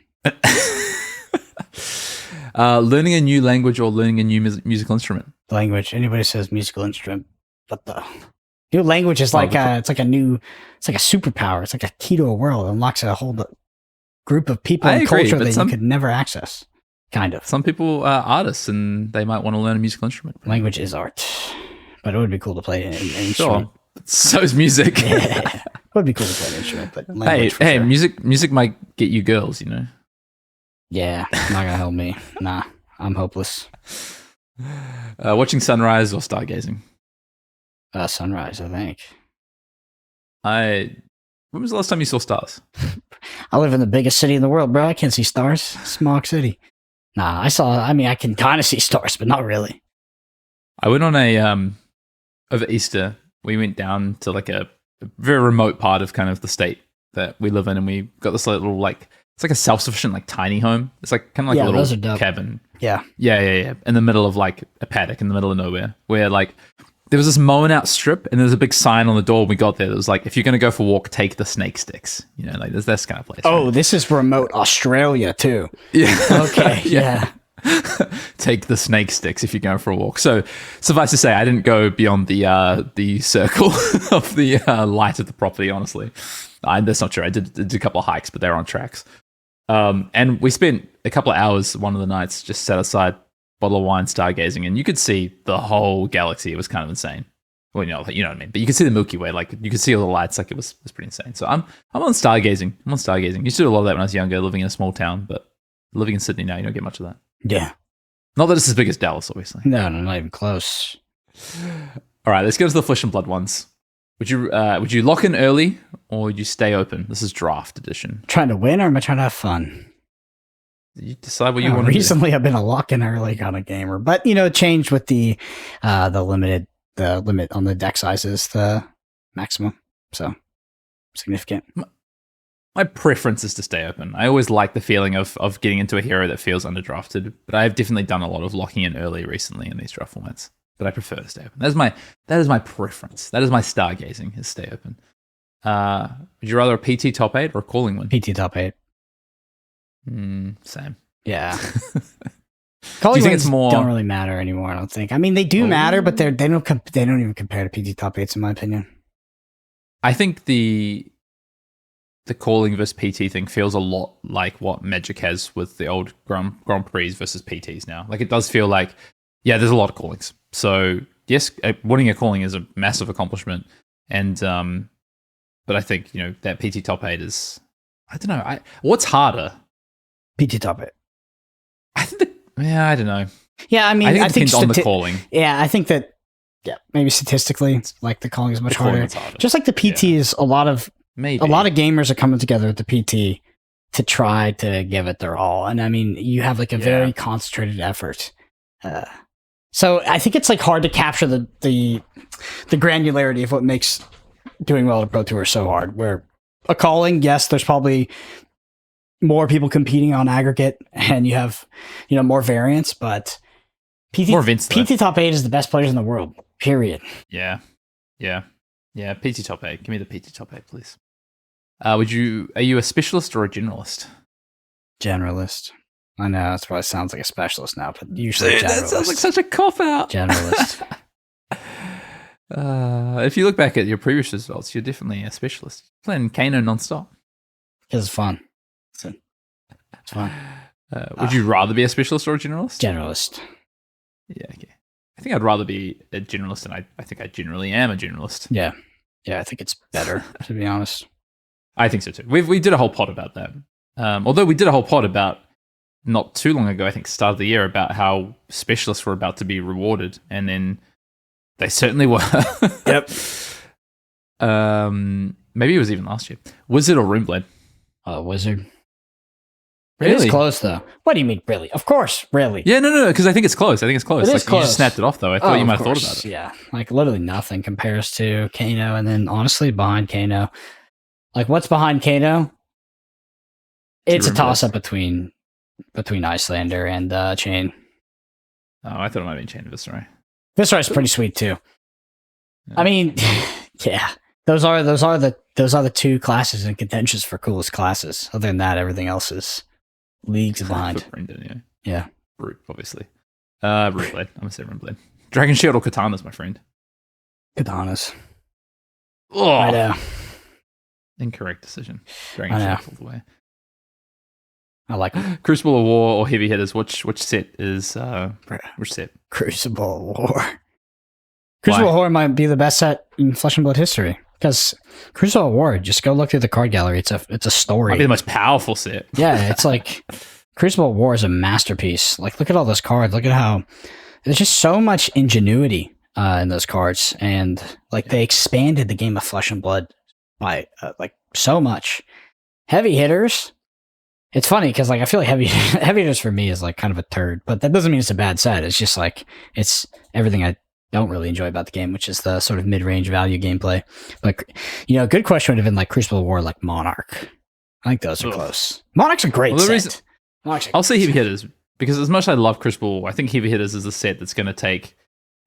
Learning a new language or learning a new musical instrument? Language. Anybody says musical instrument, what the... New language is like it's like a superpower. It's like a key to a world. It unlocks a whole group of people and culture that you could never access. Kind of. Some people are artists and they might want to learn a musical instrument. Language is art, but it would be cool to play an instrument. Sure. So is music. Yeah. It would be cool to play an instrument, but language hey, sure. music might get you girls, you know. Yeah, not gonna help me. Nah, I'm hopeless. Watching sunrise or stargazing? Sunrise, I think. When was the last time you saw stars? I live in the biggest city in the world, bro. I can't see stars. Smog city. Nah, I can kind of see stars, but not really. I went on over Easter, we went down to like a very remote part of kind of the state that we live in, and we got this little, like, it's like a self-sufficient, like, tiny home. It's like kind of like a little cabin. Yeah. Yeah. In the middle of like a paddock in the middle of nowhere, where like there was this mown out strip, and there's a big sign on the door when we got there that was like, if you're going to go for a walk, take the snake sticks. You know, like there's this kind of place. Oh, right? This is remote Australia too. Yeah. Okay. Yeah. Take the snake sticks if you're going for a walk. So suffice to say, I didn't go beyond the circle of the light of the property, honestly. That's not true. I did a couple of hikes, but they were on tracks. And we spent a couple of hours one of the nights just set aside, bottle of wine, stargazing, and you could see the whole galaxy. It was kind of insane. Well, you know what I mean. But you could see the Milky Way, like you could see all the lights. Like it was pretty insane. So I'm on stargazing. Used to do a lot of that when I was younger, living in a small town. But living in Sydney now, you don't get much of that. Yeah. Not that it's as big as Dallas, obviously. No, not even close. All right, let's go to the flesh and blood ones. Would you lock in early or would you stay open? This is draft edition. Trying to win, or am I trying to have fun? You decide what you want to do. Recently, I've been a lock in early kind of gamer, but it changed with the limit on the deck sizes, the maximum. So significant. My preference is to stay open. I always like the feeling of getting into a hero that feels underdrafted, but I've definitely done a lot of locking in early recently in these draft formats. But I prefer to stay open. That is my preference. That is my stargazing, is stay open. Would you rather a PT top 8 or a calling win? PT top 8. Same. Yeah. Calling wins don't really matter anymore, I don't think. I mean, they do matter, but they don't even compare to PT top 8s, in my opinion. I think the calling versus PT thing feels a lot like what Magic has with the old Grand Prix versus PTs now. Like, it does feel like, yeah, there's a lot of callings. So yes, winning a calling is a massive accomplishment, and but I think that PT top 8 is, I don't know. What's harder? PT top 8. I think I don't know. Yeah, I mean, I think it depends on the calling. Yeah, I think that. Yeah, maybe statistically, like the calling is much harder. Just like the PT is a lot of gamers are coming together at the PT to try to give it their all, and I mean, you have like a very concentrated effort. So I think it's like hard to capture the granularity of what makes doing well at Pro Tour so hard. Where a calling, yes, there's probably more people competing on aggregate, and you have more variance, but PT top 8 is the best players in the world. Period. Yeah. PT top 8. Give me the PT top 8, please. Are you a specialist or a generalist? Generalist. I know that probably sounds like a specialist now, but usually generalist. That sounds like such a cop out. Generalist. If you look back at your previous results, you're definitely a specialist. Playing Kano nonstop. Because it's fun. It's fun. Would you rather be a specialist or a generalist? Generalist. Yeah, okay. I think I'd rather be a generalist, and I think I generally am a generalist. Yeah. Yeah, I think it's better, to be honest. I think so too. We did a whole pod about that. Although we did a whole pod about, not too long ago, I think start of the year, about how specialists were about to be rewarded, and then they certainly were. Yep. Maybe it was even last year. Wizard or Runeblade? Wizard. Really? It is close, though. What do you mean, really? Of course, really. Yeah, no, because I think it's close. It is like, close. You just snapped it off, though. I thought you might have thought about it. Yeah, like literally nothing compares to Kano, and then honestly, behind Kano, like what's behind Kano? It's a toss-up between Icelander and Chain. Oh, I thought it might have been Chain of Viscerai. Viscerai's pretty sweet too. Yeah. I mean, yeah, those are the two classes in contentions for coolest classes. Other than that, everything else is leagues behind. Brendan, yeah. Root, obviously. Runeblade. I'm gonna say Runeblade. Dragon Shield or Katanas, my friend? Katanas. Oh, I know. Incorrect decision. Dragon Shield all the way. I like it. Crucible of War or Heavy Hitters? Which set is which set? Crucible of War. Crucible of War might be the best set in Flesh and Blood history. Because Crucible of War, just go look through the card gallery. It's a story. Might be the most powerful set. Yeah, it's like Crucible of War is a masterpiece. Like, look at all those cards. Look at how there's just so much ingenuity in those cards, and they expanded the game of Flesh and Blood by so much. Heavy Hitters. It's funny because I feel like heavy hitters for me is kind of a turd, but that doesn't mean it's a bad set. It's just it's everything I don't really enjoy about the game, which is the sort of mid-range value gameplay. But a good question would have been Crucible of War, Monarch. I think those are close. Monarch's a great set. I'll say Heavy Hitters because as much as I love Crucible of War, I think Heavy Hitters is the set that's going to take.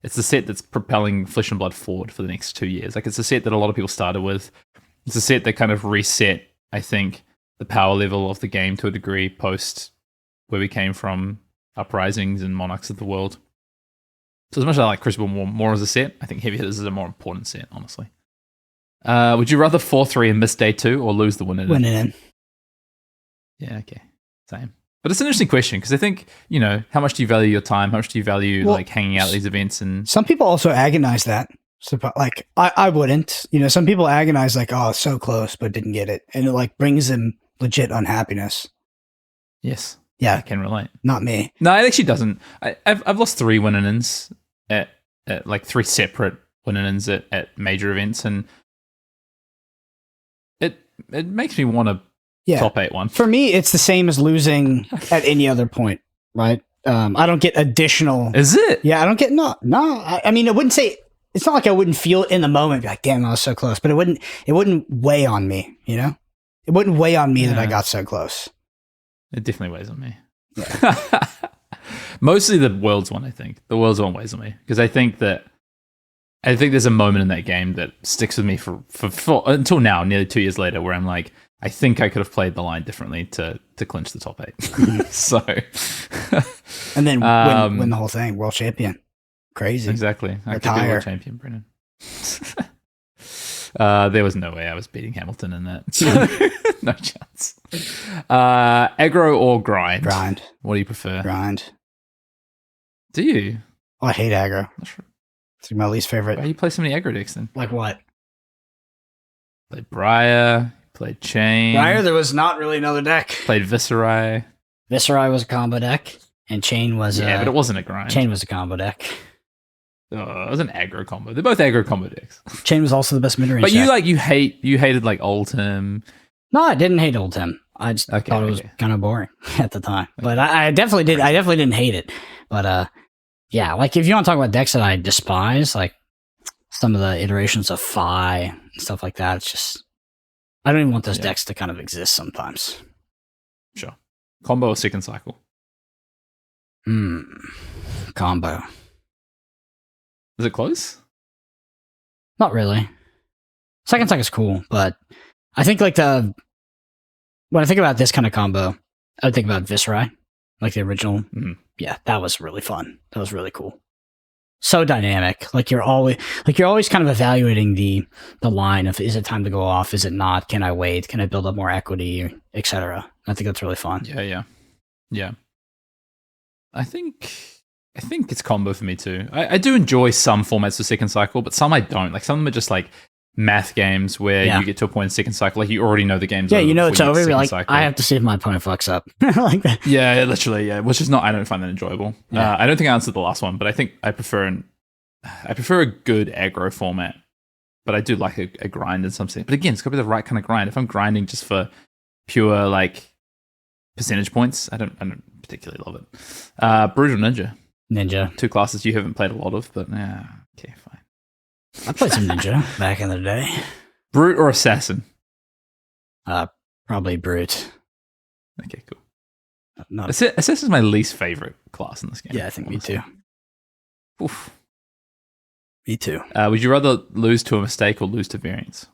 It's the set that's propelling Flesh and Blood forward for the next 2 years. It's a set that a lot of people started with. It's a set that kind of reset, I think, the power level of the game to a degree post where we came from, Uprisings and Monarchs of the World. So as much as I like Crucible more as a set, I think Heavy Hitters is a more important set, honestly. Would you rather 4-3 and miss day 2 or lose the win in? Yeah, okay. Same. But it's an interesting question because I think, how much do you value your time? How much do you value hanging out at these events? And some people also agonize that. So, I wouldn't. Some people agonize oh, it's so close, but didn't get it. And it brings them legit unhappiness. Yes. Yeah. I can relate. Not me. No, it actually doesn't. I've lost 3 win-ins at 3 separate win-ins at major events, and it makes me want to top 8 one. For me, it's the same as losing at any other point, right? I don't get additional. Is it? Yeah, I don't get no. I mean, I wouldn't say. It's not like I wouldn't feel it in the moment, damn, I was so close. But it wouldn't weigh on me, It wouldn't weigh on me that I got so close. It definitely weighs on me. Yeah. Mostly the Worlds one, I think. The Worlds one weighs on me. Because I think there's a moment in that game that sticks with me for until now, nearly 2 years later, where I'm I think I could have played the line differently to clinch the top 8. So and then win the whole thing, world champion. Crazy. Exactly. I could be world champion, Brennan. There was no way I was beating Hamilton in that. No chance. Aggro or grind? Grind. What do you prefer? Grind. Do you? Oh, I hate aggro. It's my least favorite. Why do you play so many aggro decks then? Like what? Played Briar, played Chain. Briar, there was not really another deck. Played Viscerai. Viscerai was a combo deck, and Chain was but it wasn't a grind. Chain was a combo deck. It was an aggro combo. They're both aggro combo decks. Chain was also the best mid-range But deck. you hated Oldhim. No, I didn't hate Oldhim. I just thought it was kind of boring at the time. But I definitely did. I definitely didn't hate it. But yeah, if you want to talk about decks that I despise, some of the iterations of Phi and stuff like that, it's just I don't even want those decks to kind of exist sometimes. Sure. Combo or second cycle? Combo. Is it close? Not really. Second cycle is cool, but I think when I think about this kind of combo, I would think about Viscerai, the original. Mm-hmm. Yeah, that was really fun. That was really cool. so dynamic. Like you're always kind of evaluating the line of, is it time to go off? Is it not? Can I wait? Can I build up more equity, etc.? I think that's really fun. Yeah. I think it's combo for me too. I do enjoy some formats for second cycle, but some I don't. Like some of them are just like math games where you get to a point in second cycle, like you already know the game's over. Yeah, you know it's over. You're like, cycle. I have to see if my opponent fucks up. Like that. Yeah, literally, yeah. Which is not. I don't find that enjoyable. Yeah. I don't think I answered the last one, but I think I prefer a good aggro format. But I do like a grind and something. But again, it's got to be the right kind of grind. If I'm grinding just for pure like percentage points, I don't particularly love it. Brute or Ninja? Two classes you haven't played a lot of, but yeah, okay, fine. I played some Ninja back in the day. Brute or Assassin? Probably Brute. Okay, cool. Assassin's my least favorite class in this game. Yeah, I think honestly. Me too. Oof. Me too. Would you rather lose to a mistake or lose to variance?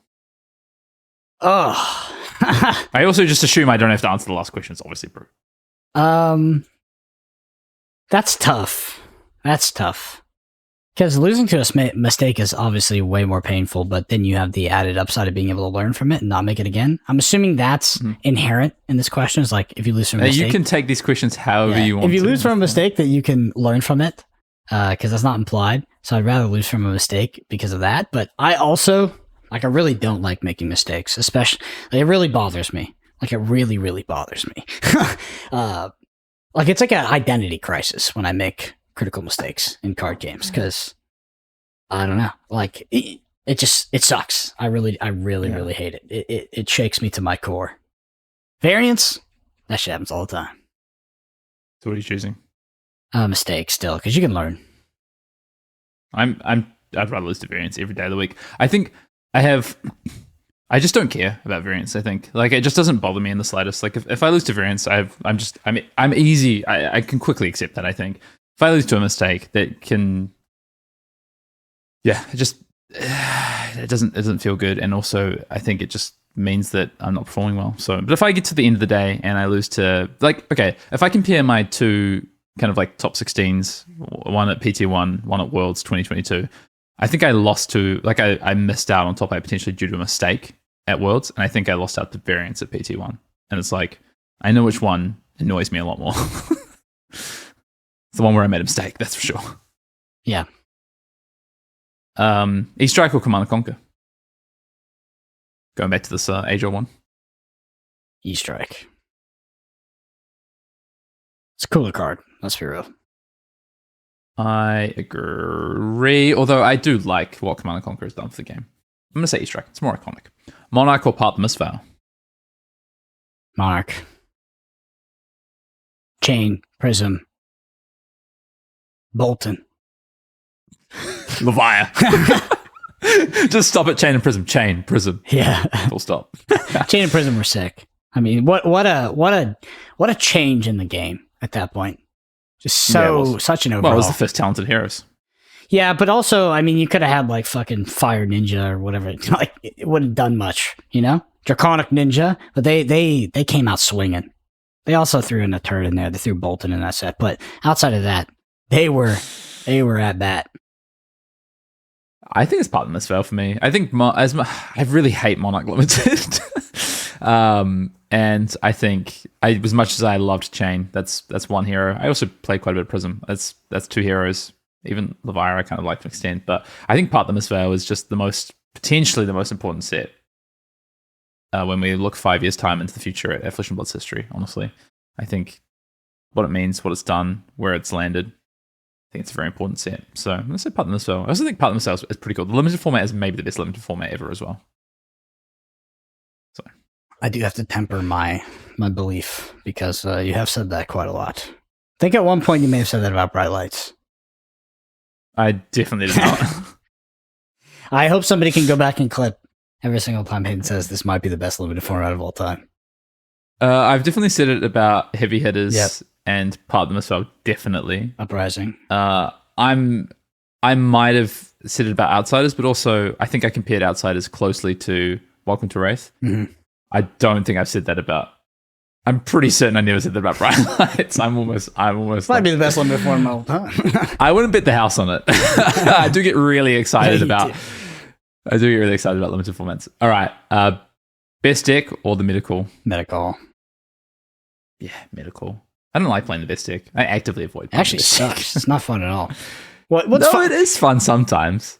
Oh. I also just assume I don't have to answer the last question. It's obviously Brute. That's tough. Because losing to a mistake is obviously way more painful, but then you have the added upside of being able to learn from it and not make it again. I'm assuming that's inherent in this question. Is like if you lose from a mistake. You can take these questions however you want. If you lose from a mistake, that you can learn from it, because that's not implied. So I'd rather lose from a mistake because of that. But I also, I really don't like making mistakes, especially, it really bothers me. It really, really bothers me. It's like an identity crisis when I make critical mistakes in card games, because I don't know, it sucks. I really hate it. It shakes me to my core. Variance, that shit happens all the time. So what are you choosing? Mistake still, because you can learn. I'd rather lose to variance every day of the week. I think I just don't care about variance. I think it just doesn't bother me in the slightest. If I lose to variance, I'm easy. I can quickly accept that. I think if I lose to a mistake, that can, it doesn't feel good. And also I think it just means that I'm not performing well. So, but if I get to the end of the day and I lose to if I compare my two kind of top 16s, one at PT1, one at Worlds 2022, I think I lost to, I missed out on top 8 potentially due to a mistake at Worlds, and I think I lost out to variance at PT1. And it's I know which one annoys me a lot more. It's the one where I made a mistake, that's for sure. Yeah. E-Strike or Command & Conquer? Going back to this Age-0 one. E-Strike. It's a cooler card, let's be real. I agree, although I do like what Command & Conquer has done for the game. I'm going to say E-Strike. It's more iconic. Monarch or Part the Misfile? Monarch. Chain, Prism, Bolton. Levia. Just stop at Chain and Prism. Chain, Prism. Yeah. Full stop. Chain and Prism were sick. I mean, what a change in the game at that point. Just such an overhaul. Well, it was the first Talented Heroes. Yeah, but also, I mean, you could have had fucking Fire Ninja or whatever. It wouldn't have done much, Draconic Ninja, but they came out swinging. They also threw in a turd in there. They threw Bolton in that set, but outside of that, they were at bat. I think it's Part of the Misfile for me. I think I really hate Monarch Limited. And I think as much as I loved Chain, that's one hero. I also played quite a bit of Prism. That's two heroes. Even Levia I kind of like to extend, but I think Part of the Misfile is just potentially the most important set when we look 5 years time into the future at Flesh and Blood's history. Honestly, I think what it means, what it's done, where it's landed, I think it's a very important set. So I'm gonna say Part of the Misfile. I also think Part of the Misfile is pretty cool. The limited format is maybe the best limited format ever as well. So I do have to temper my belief, because you have said that quite a lot. I think at one point you may have said that about Bright Lights. I definitely did not. I hope somebody can go back and clip every single time Hayden says this might be the best limited format of all time. I've definitely said it about heavy hitters and Part of the Misfile, definitely. Uprising. I might have said it about Outsiders, but also I think I compared Outsiders closely to Welcome to Wraith. Mm-hmm. I don't think I've said that about... I'm pretty certain I never said that about Bright Lights. I'm almost. Might be the best limited format of all time. I wouldn't bet the house on it. I do get really excited about. I do get really excited about limited formats. All right, best deck or the medical? Medical. Yeah, medical. I don't like playing the best deck. I actively avoid. It actually sucks. It's not fun at all. What's no, fun? it is fun sometimes.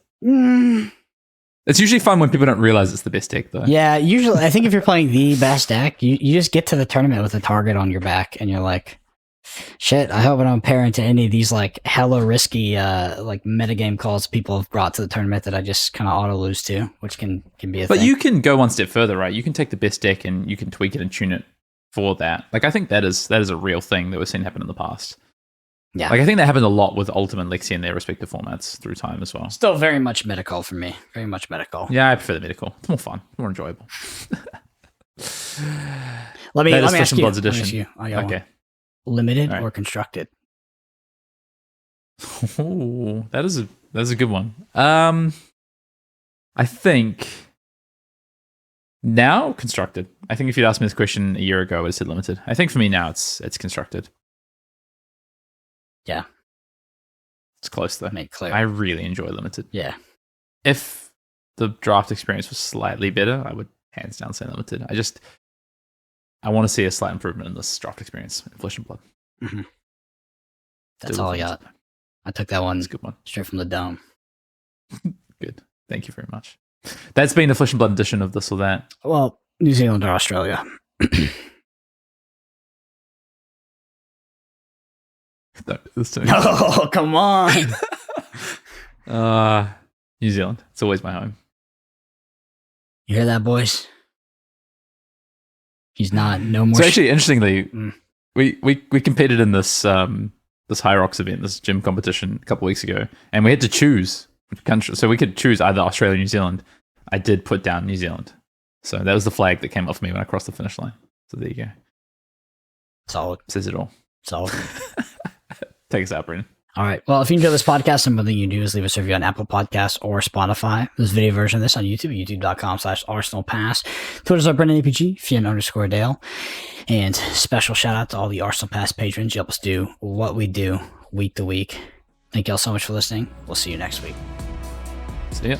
It's usually fun when people don't realize it's the best deck, though. Yeah, usually I think if you're playing the best deck, you just get to the tournament with a target on your back, and you're like, shit, I hope I don't pair into any of these like hella risky like metagame calls people have brought to the tournament that I just kind of auto lose to, which can be a thing. But you can go one step further, right? You can take the best deck and you can tweak it and tune it for that. Like, I think that is a real thing that we've seen happen in the past. Yeah. Like, I think that happened a lot with Ultimate and Lexi in their respective formats through time as well. Still very much medical for me. Very much medical. Yeah, I prefer the medical. It's more fun, more enjoyable. Let me ask Flesh and you. Blood's edition. I got Okay. one. Limited Right. or constructed? Oh, that's a good one. I think now constructed. I think if you'd asked me this question a year ago, I would have said limited. I think for me now it's constructed. Yeah. It's close though. Make clear. I really enjoy limited. Yeah. If the draft experience was slightly better, I would hands down say limited. I want to see a slight improvement in this draft experience in Flesh and Blood. Mm-hmm. That's all I got. I took that one. That's a good one. Straight from the dome. Good. Thank you very much. That's been the Flesh and Blood edition of This or That. Well, New Zealand or Australia. No, this time. Oh, come on. New Zealand. It's always my home. You hear that, boys? He's not. No more. So actually, interestingly, Mm. we competed in this this High Rocks event, this gym competition a couple weeks ago, and we had to choose which country. So we could choose either Australia or New Zealand. I did put down New Zealand, so that was the flag that came up for me when I crossed the finish line. So there you go. Solid. Says it all. Solid. Take us out, Brendan. All right. Well, if you enjoy this podcast, something you do is leave us a review on Apple Podcasts or Spotify. There's video version of this on YouTube, youtube.com/ArsenalPass. Twitter's our Brendan APG, Fian_Dale. And special shout out to all the Arsenal Pass patrons. You help us do what we do week to week. Thank you all so much for listening. We'll see you next week. See ya.